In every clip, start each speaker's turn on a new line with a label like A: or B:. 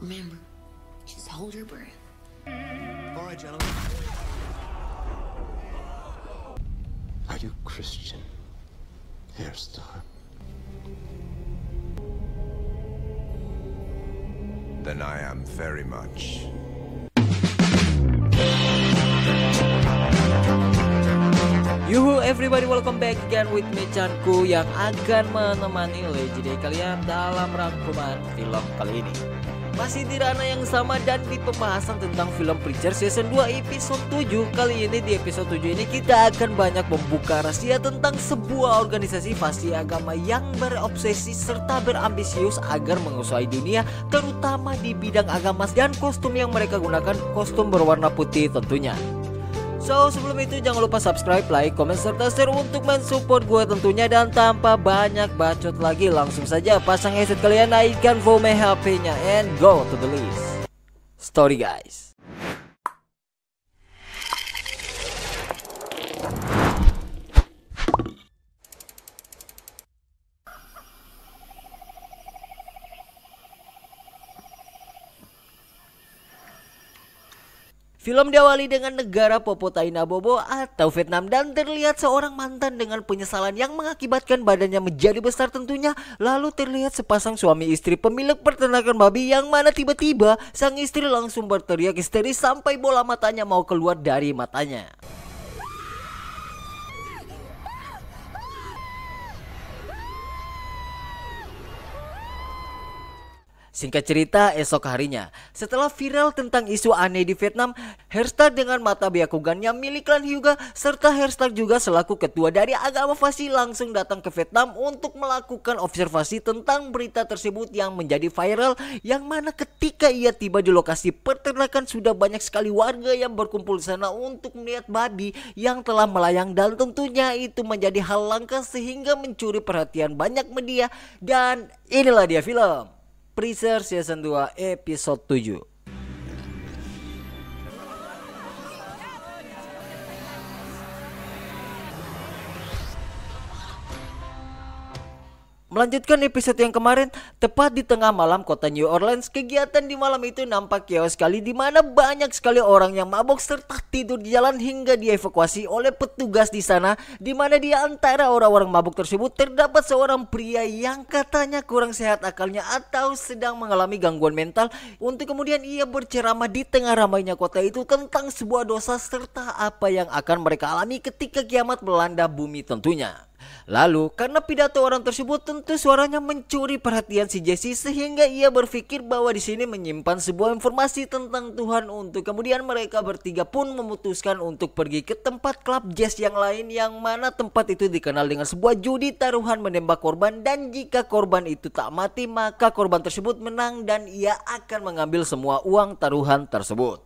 A: Remember, just hold your breath.
B: All right, gentlemen.
C: Are you Christian, Hairstar?
B: Then I am very much.
D: Yuhu everybody, welcome back again with me Chanku yang akan menemani legendary kalian dalam rangkuman film kali ini. Masih di ranah yang sama dan di pembahasan tentang film Preacher season 2 episode 7. Kali ini di episode 7 ini kita akan banyak membuka rahasia tentang sebuah organisasi fasi agama yang berobsesi serta berambisius agar menguasai dunia, terutama di bidang agama, dan kostum yang mereka gunakan kostum berwarna putih tentunya. So sebelum itu jangan lupa subscribe, like, comment, serta share untuk mensupport gue tentunya. Dan tanpa banyak bacot lagi, langsung saja pasang headset kalian, naikkan volume HP-nya, and go to the list story guys. Film diawali dengan negara Popotaina Bobo atau Vietnam, dan terlihat seorang mantan dengan penyesalan yang mengakibatkan badannya menjadi besar tentunya. Lalu terlihat sepasang suami istri pemilik peternakan babi yang mana tiba-tiba sang istri langsung berteriak histeris sampai bola matanya mau keluar dari matanya. Singkat cerita, esok harinya, setelah viral tentang isu aneh di Vietnam, Hairstar dengan mata Byakugan yang milik klan Hyuga serta Hairstar juga selaku ketua dari agama Fasi langsung datang ke Vietnam untuk melakukan observasi tentang berita tersebut yang menjadi viral, yang mana ketika ia tiba di lokasi peternakan sudah banyak sekali warga yang berkumpul di sana untuk melihat babi yang telah melayang, dan tentunya itu menjadi hal langka sehingga mencuri perhatian banyak media. Dan inilah dia film Preacher season 2 episode 7. Melanjutkan episode yang kemarin, tepat di tengah malam kota New Orleans, kegiatan di malam itu nampak chaos sekali, di mana banyak sekali orang yang mabuk serta tidur di jalan hingga dievakuasi oleh petugas di sana, di mana di antara orang-orang mabuk tersebut terdapat seorang pria yang katanya kurang sehat akalnya atau sedang mengalami gangguan mental, untuk kemudian ia berceramah di tengah ramainya kota itu tentang sebuah dosa serta apa yang akan mereka alami ketika kiamat melanda bumi tentunya. Lalu karena pidato orang tersebut tentu suaranya mencuri perhatian si Jesse, sehingga ia berpikir bahwa di sini menyimpan sebuah informasi tentang Tuhan, untuk kemudian mereka bertiga pun memutuskan untuk pergi ke tempat klub jazz yang lain, yang mana tempat itu dikenal dengan sebuah judi taruhan menembak korban, dan jika korban itu tak mati maka korban tersebut menang dan ia akan mengambil semua uang taruhan tersebut.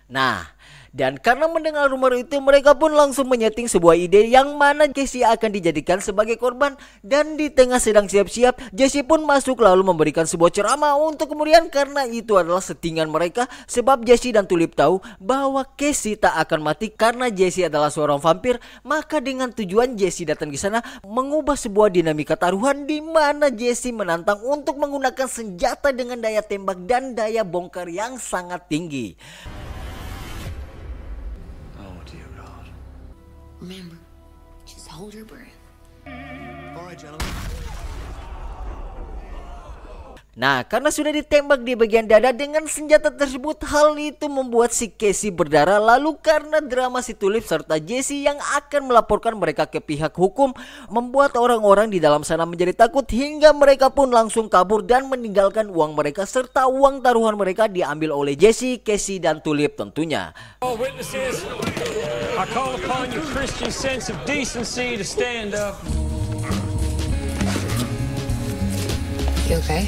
D: Nah, dan karena mendengar rumor itu, mereka pun langsung menyeting sebuah ide yang mana Jesse akan dijadikan sebagai korban. Dan di tengah sedang siap-siap, Jesse pun masuk lalu memberikan sebuah ceramah, untuk kemudian karena itu adalah settingan mereka, sebab Jesse dan Tulip tahu bahwa Casey tak akan mati karena Jesse adalah seorang vampir. Maka dengan tujuan Jesse datang di sana mengubah sebuah dinamika taruhan, di mana Jesse menantang untuk menggunakan senjata dengan daya tembak dan daya bongkar yang sangat tinggi.
A: Remember, just hold your breath.
B: All right, gentlemen.
D: Nah, karena sudah ditembak di bagian dada dengan senjata tersebut, hal itu membuat si Casey berdarah. Lalu karena drama si Tulip serta Jesse yang akan melaporkan mereka ke pihak hukum, membuat orang-orang di dalam sana menjadi takut hingga mereka pun langsung kabur dan meninggalkan uang mereka serta uang taruhan mereka diambil oleh Jesse, Casey, dan Tulip tentunya.
E: All witnesses, I call upon your Christian sense of decency to stand up.
A: You okay?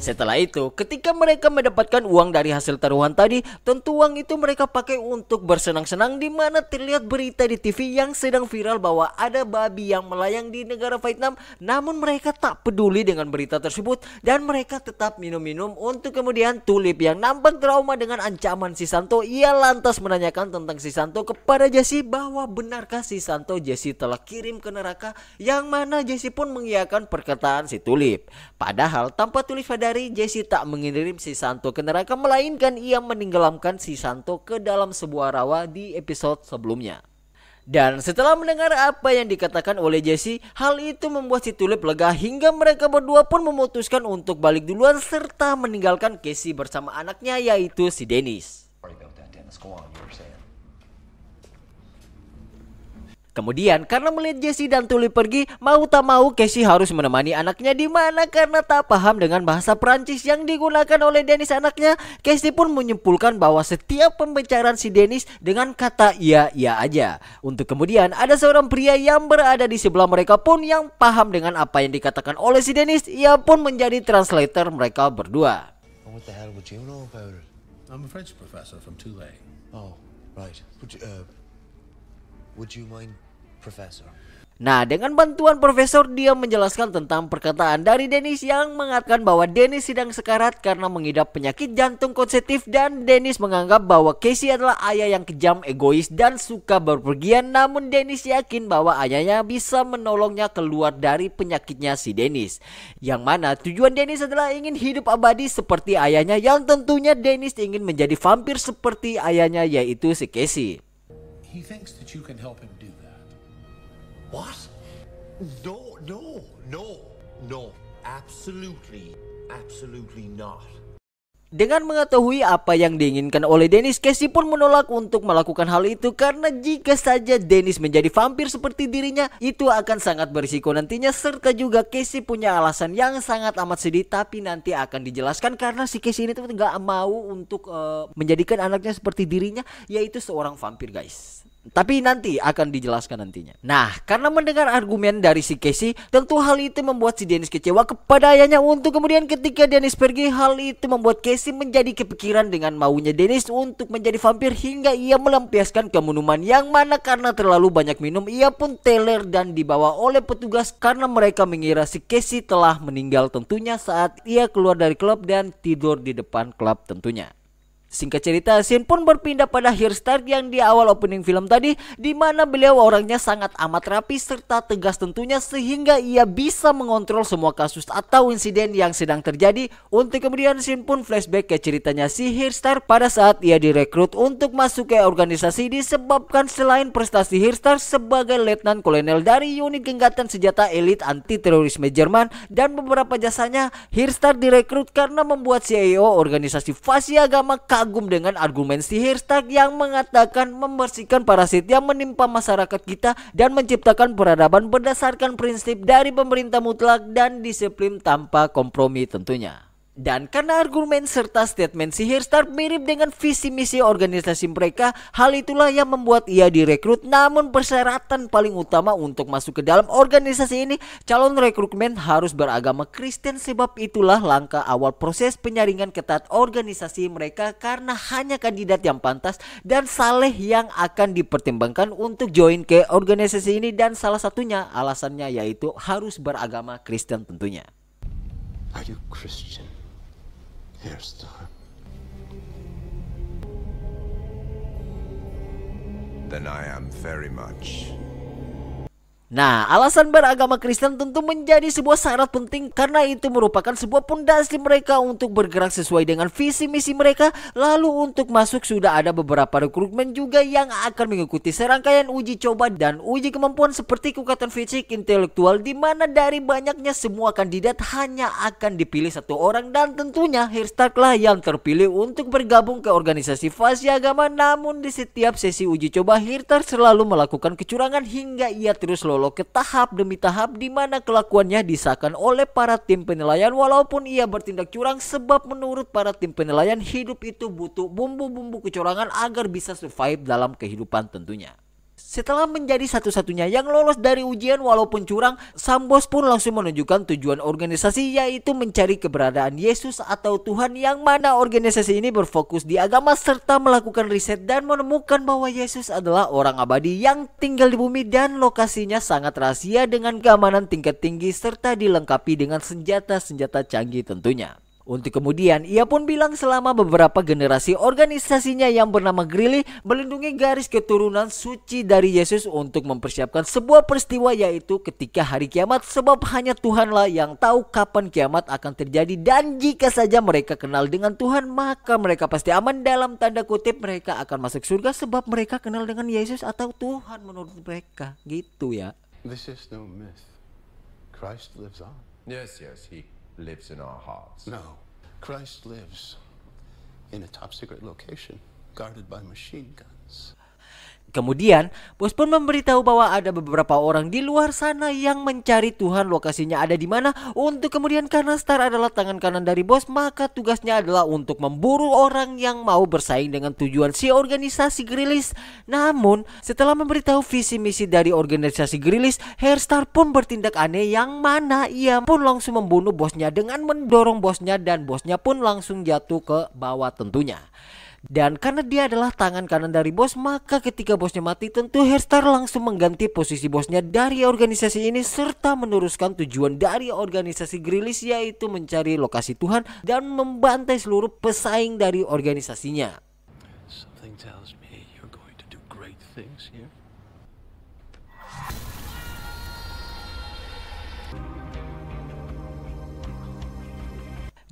D: Setelah itu, ketika mereka mendapatkan uang dari hasil taruhan tadi, tentu uang itu mereka pakai untuk bersenang-senang, di mana terlihat berita di TV yang sedang viral bahwa ada babi yang melayang di negara Vietnam. Namun mereka tak peduli dengan berita tersebut dan mereka tetap minum-minum untuk kemudian Tulip yang nampak trauma dengan ancaman si Santo. Ia lantas menanyakan tentang si Santo kepada Jesse bahwa benarkah si Santo Jesse telah kirim ke neraka, yang mana Jesse pun mengiyakan perkataan si Tulip. Padahal tanpa Tulip sadari, Jesse tak mengirim si Santo ke neraka, melainkan ia menenggelamkan si Santo ke dalam sebuah rawa di episode sebelumnya. Dan setelah mendengar apa yang dikatakan oleh Jesse, hal itu membuat si Tulip lega hingga mereka berdua pun memutuskan untuk balik duluan serta meninggalkan Casey bersama anaknya, yaitu si Dennis. Kemudian karena melihat Jesse dan Tulip pergi, mau tak mau Casey harus menemani anaknya, di mana karena tak paham dengan bahasa Perancis yang digunakan oleh Dennis anaknya, Casey pun menyimpulkan bahwa setiap pembicaraan si Dennis dengan kata iya aja. Untuk kemudian ada seorang pria yang berada di sebelah mereka pun yang paham dengan apa yang dikatakan oleh si Dennis. Ia pun menjadi translator mereka berdua.
F: What the hell would you know about it?
G: I'm a French professor from Tulane.
F: Oh, right. Would you mind, Professor?
D: Nah, dengan bantuan profesor, dia menjelaskan tentang perkataan dari Dennis yang mengatakan bahwa Dennis sedang sekarat karena mengidap penyakit jantung konseptif, dan Dennis menganggap bahwa Casey adalah ayah yang kejam, egois, dan suka berpergian. Namun Dennis yakin bahwa ayahnya bisa menolongnya keluar dari penyakitnya si Dennis, yang mana tujuan Dennis adalah ingin hidup abadi seperti ayahnya, yang tentunya Dennis ingin menjadi vampir seperti ayahnya, yaitu si Casey.
G: He thinks that you can help him do that.
F: What? No. Absolutely not.
D: Dengan mengetahui apa yang diinginkan oleh Dennis, Casey pun menolak untuk melakukan hal itu karena jika saja Dennis menjadi vampir seperti dirinya, itu akan sangat berisiko nantinya, serta juga Casey punya alasan yang sangat amat sedih, tapi nanti akan dijelaskan karena si Casey ini tuh gak mau untuk menjadikan anaknya seperti dirinya, yaitu seorang vampir, guys. Tapi nanti akan dijelaskan nantinya. Nah, karena mendengar argumen dari si Casey, tentu hal itu membuat si Dennis kecewa kepada ayahnya. Untuk kemudian ketika Dennis pergi, hal itu membuat Casey menjadi kepikiran dengan maunya Dennis untuk menjadi vampir, hingga ia melampiaskan kemunuman, yang mana karena terlalu banyak minum, ia pun teler dan dibawa oleh petugas karena mereka mengira si Casey telah meninggal tentunya saat ia keluar dari klub dan tidur di depan klub tentunya. Singkat cerita, scene pun berpindah pada Hirschstark yang di awal opening film tadi, di mana beliau orangnya sangat amat rapi serta tegas tentunya, sehingga ia bisa mengontrol semua kasus atau insiden yang sedang terjadi. Untuk kemudian scene pun flashback ke ceritanya si Hirschstark pada saat ia direkrut untuk masuk ke organisasi, disebabkan selain prestasi Hirschstark sebagai letnan kolonel dari unit genggatan senjata elit anti terorisme Jerman dan beberapa jasanya, Hirschstark direkrut karena membuat CEO organisasi Fasi Agama kagum dengan argumen si Hirschstark yang mengatakan membersihkan parasit yang menimpa masyarakat kita dan menciptakan peradaban berdasarkan prinsip dari pemerintah mutlak dan disiplin tanpa kompromi tentunya. Dan karena argumen serta statement si Hirschstark mirip dengan visi misi organisasi mereka, hal itulah yang membuat ia direkrut. Namun persyaratan paling utama untuk masuk ke dalam organisasi ini, calon rekrutmen harus beragama Kristen, sebab itulah langkah awal proses penyaringan ketat organisasi mereka, karena hanya kandidat yang pantas dan saleh yang akan dipertimbangkan untuk join ke organisasi ini, dan salah satunya alasannya yaitu harus beragama Kristen tentunya.
C: Are you Christian? Hairstyle.
B: Then I am very much.
D: Nah, alasan beragama Kristen tentu menjadi sebuah syarat penting karena itu merupakan sebuah pondasi mereka untuk bergerak sesuai dengan visi misi mereka. Lalu untuk masuk sudah ada beberapa rekrutmen juga yang akan mengikuti serangkaian uji coba dan uji kemampuan seperti kekuatan fisik, intelektual, di mana dari banyaknya semua kandidat hanya akan dipilih satu orang, dan tentunya Hirschstark lah yang terpilih untuk bergabung ke organisasi Fasi Agama. Namun di setiap sesi uji coba, Hirschstark selalu melakukan kecurangan hingga ia terus lolos ke tahap demi tahap, di mana kelakuannya disahkan oleh para tim penilaian walaupun ia bertindak curang, sebab menurut para tim penilaian hidup itu butuh bumbu-bumbu kecurangan agar bisa survive dalam kehidupan tentunya. Setelah menjadi satu-satunya yang lolos dari ujian walaupun curang, sang bos pun langsung menunjukkan tujuan organisasi, yaitu mencari keberadaan Yesus atau Tuhan, yang mana organisasi ini berfokus di agama serta melakukan riset dan menemukan bahwa Yesus adalah orang abadi yang tinggal di bumi dan lokasinya sangat rahasia dengan keamanan tingkat tinggi serta dilengkapi dengan senjata-senjata canggih tentunya. Untuk kemudian ia pun bilang selama beberapa generasi organisasinya yang bernama Greeley melindungi garis keturunan suci dari Yesus untuk mempersiapkan sebuah peristiwa, yaitu ketika hari kiamat, sebab hanya Tuhanlah yang tahu kapan kiamat akan terjadi, dan jika saja mereka kenal dengan Tuhan maka mereka pasti aman, dalam tanda kutip mereka akan masuk surga sebab mereka kenal dengan Yesus atau Tuhan menurut mereka, gitu ya.
C: This is no myth. Christ lives on.
B: Yes, he lives in our hearts.
C: No, Christ lives in a top secret location guarded by machine guns.
D: Kemudian, bos pun memberitahu bahwa ada beberapa orang di luar sana yang mencari Tuhan lokasinya ada di mana. Untuk kemudian karena Star adalah tangan kanan dari bos, maka tugasnya adalah untuk memburu orang yang mau bersaing dengan tujuan si organisasi Greeley. Namun, setelah memberitahu visi misi dari organisasi Greeley, Star pun bertindak aneh, yang mana ia pun langsung membunuh bosnya dengan mendorong bosnya, dan bosnya pun langsung jatuh ke bawah tentunya. Dan karena dia adalah tangan kanan dari bos, maka ketika bosnya mati tentu Star langsung mengganti posisi bosnya dari organisasi ini serta meneruskan tujuan dari organisasi Greeley, yaitu mencari lokasi Tuhan dan membantai seluruh pesaing dari organisasinya.
C: Something tells me you're going to do great things here.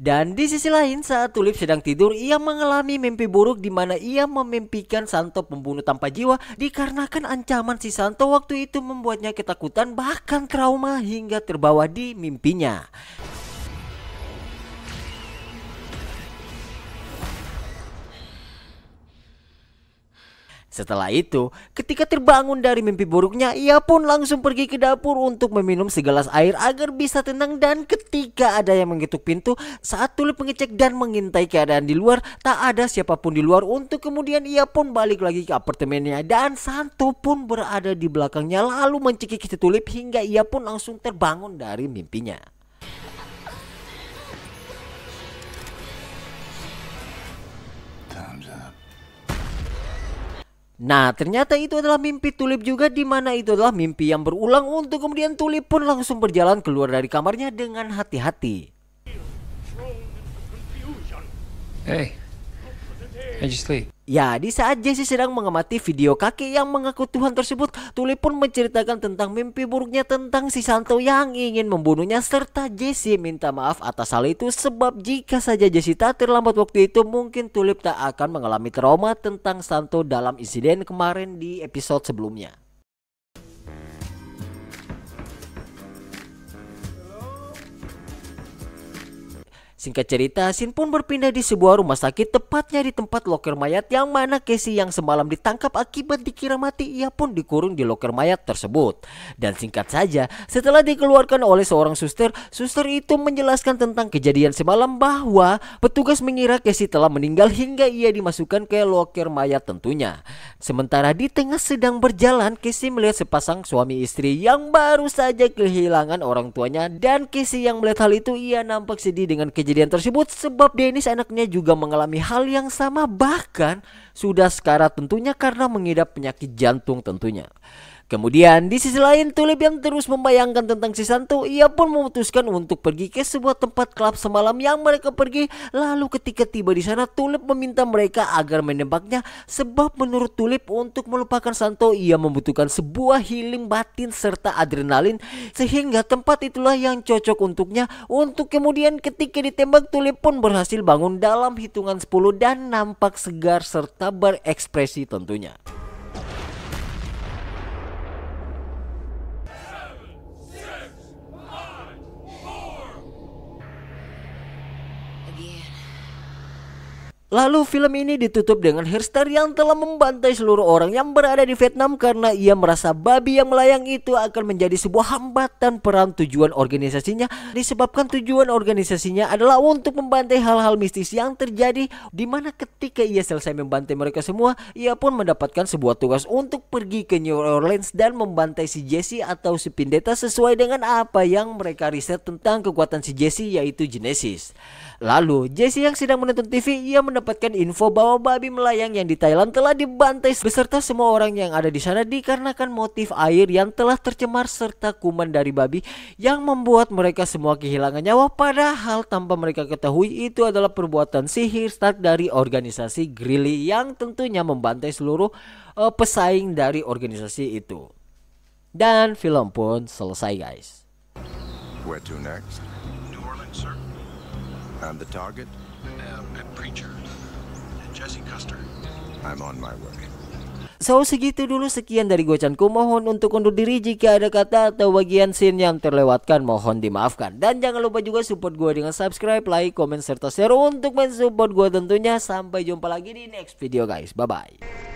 D: Dan di sisi lain, saat Tulip sedang tidur, ia mengalami mimpi buruk di mana ia memimpikan Santo pembunuh tanpa jiwa, dikarenakan ancaman si Santo waktu itu membuatnya ketakutan bahkan trauma hingga terbawa di mimpinya. Setelah itu, ketika terbangun dari mimpi buruknya, ia pun langsung pergi ke dapur untuk meminum segelas air agar bisa tenang. Dan ketika ada yang mengetuk pintu, saat Tulip mengecek dan mengintai keadaan di luar, tak ada siapapun di luar. Untuk kemudian ia pun balik lagi ke apartemennya dan Santo pun berada di belakangnya lalu mencekik si Tulip hingga ia pun langsung terbangun dari mimpinya. Nah, ternyata itu adalah mimpi Tulip juga, di mana itu adalah mimpi yang berulang. Untuk kemudian Tulip pun langsung berjalan keluar dari kamarnya dengan hati-hati.
E: Hey, how'd you sleep?
D: Ya, di saat Jesse sedang mengamati video kakek yang mengaku Tuhan tersebut, Tulip pun menceritakan tentang mimpi buruknya tentang si Santo yang ingin membunuhnya, serta Jesse minta maaf atas hal itu sebab jika saja Jesse tak terlambat waktu itu, mungkin Tulip tak akan mengalami trauma tentang Santo dalam insiden kemarin di episode sebelumnya. Singkat cerita, Sin pun berpindah di sebuah rumah sakit, tepatnya di tempat loker mayat, yang mana Casey yang semalam ditangkap akibat dikira mati, ia pun dikurung di loker mayat tersebut. Dan singkat saja, setelah dikeluarkan oleh seorang suster itu menjelaskan tentang kejadian semalam bahwa petugas mengira Casey telah meninggal hingga ia dimasukkan ke loker mayat tentunya. Sementara di tengah sedang berjalan, Casey melihat sepasang suami istri yang baru saja kehilangan orang tuanya, dan Casey yang melihat hal itu, ia nampak sedih dengan kejadian tersebut sebab Dennis anaknya juga mengalami hal yang sama, bahkan sudah sekarat tentunya karena mengidap penyakit jantung tentunya. Kemudian di sisi lain, Tulip yang terus membayangkan tentang si Santo, ia pun memutuskan untuk pergi ke sebuah tempat klub semalam yang mereka pergi. Lalu ketika tiba di sana, Tulip meminta mereka agar menembaknya sebab menurut Tulip untuk melupakan Santo ia membutuhkan sebuah healing batin serta adrenalin, sehingga tempat itulah yang cocok untuknya. Untuk kemudian ketika ditembak, Tulip pun berhasil bangun dalam hitungan 10 dan nampak segar serta berekspresi tentunya. Lalu film ini ditutup dengan Hairstar yang telah membantai seluruh orang yang berada di Vietnam karena ia merasa babi yang melayang itu akan menjadi sebuah hambatan perang tujuan organisasinya, disebabkan tujuan organisasinya adalah untuk membantai hal-hal mistis yang terjadi, di mana ketika ia selesai membantai mereka semua, ia pun mendapatkan sebuah tugas untuk pergi ke New Orleans dan membantai si Jesse atau si Vendetta sesuai dengan apa yang mereka riset tentang kekuatan si Jesse, yaitu Genesis. Lalu Jesse yang sedang menonton TV, ia mendapatkan info bahwa babi melayang yang di Thailand telah dibantai beserta semua orang yang ada di sana dikarenakan motif air yang telah tercemar serta kuman dari babi yang membuat mereka semua kehilangan nyawa, padahal tanpa mereka ketahui itu adalah perbuatan sihir Stark dari organisasi Greely yang tentunya membantai seluruh pesaing dari organisasi itu. Dan film pun selesai, guys.
B: Where to next?
C: New Orleans, sir.
B: And the target?
C: And Preacher. And Jesse Custer.
B: I'm on my way.
D: So segitu dulu sekian dari Gocanku. Mohon untuk undur diri jika ada kata atau bagian scene yang terlewatkan, mohon dimaafkan. Dan jangan lupa juga support gue dengan subscribe, like, komen, serta share untuk mensupport gue tentunya. Sampai jumpa lagi di next video, guys. Bye-bye.